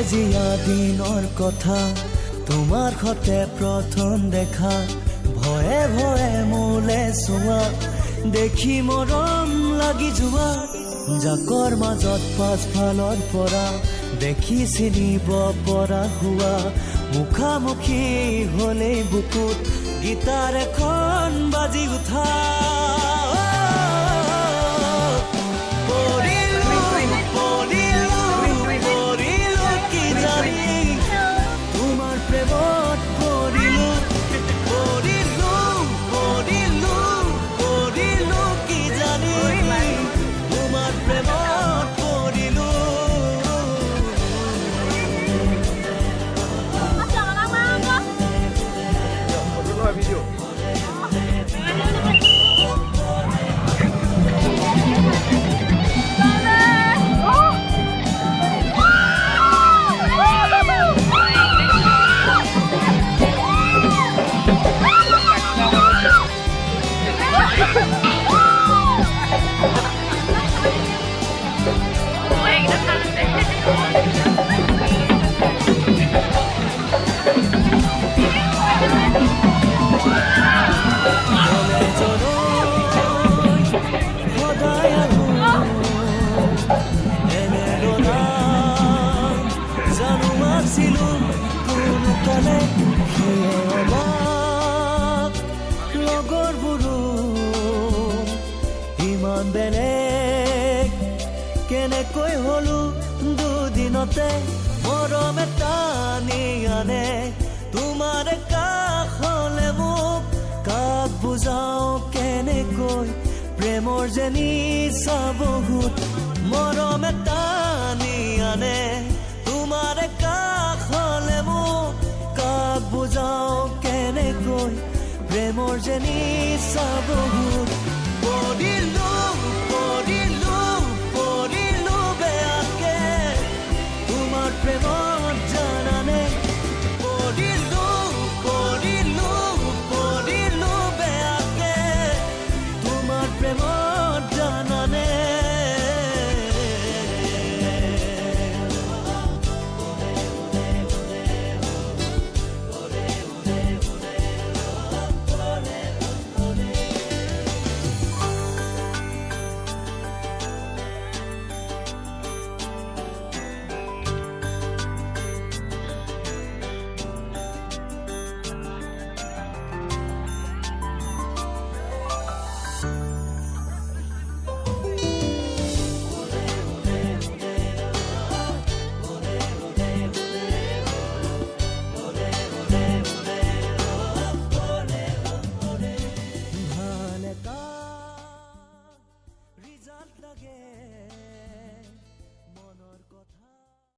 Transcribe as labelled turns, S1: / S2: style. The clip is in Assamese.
S1: কলেজীয়া দিনৰ কথা তোমাৰ সতে প্ৰথম দেখা ভয়ে ভয়ে মোলে চোৱা দেখি মৰম লাগি যোৱা জাকৰ মাজত পাছফালৰ পৰা দেখি চিনিব পৰা হোৱা মুখামুখি হলে বুকুত গীতাৰ এখন বাজি উঠা ইমান বেলেগ কেনেকৈ হলো দুদিনতে মৰম টানি আনে তোমাৰ কাষলে মোক কাক বুজাও কেনেকৈ প্ৰেমৰ যে নিচা বহুত মৰম টানি আনে তোমাৰ কাষলে মোক কাক বুজাও কেনেকৈ প্ৰেমৰ যে নিচা বহুত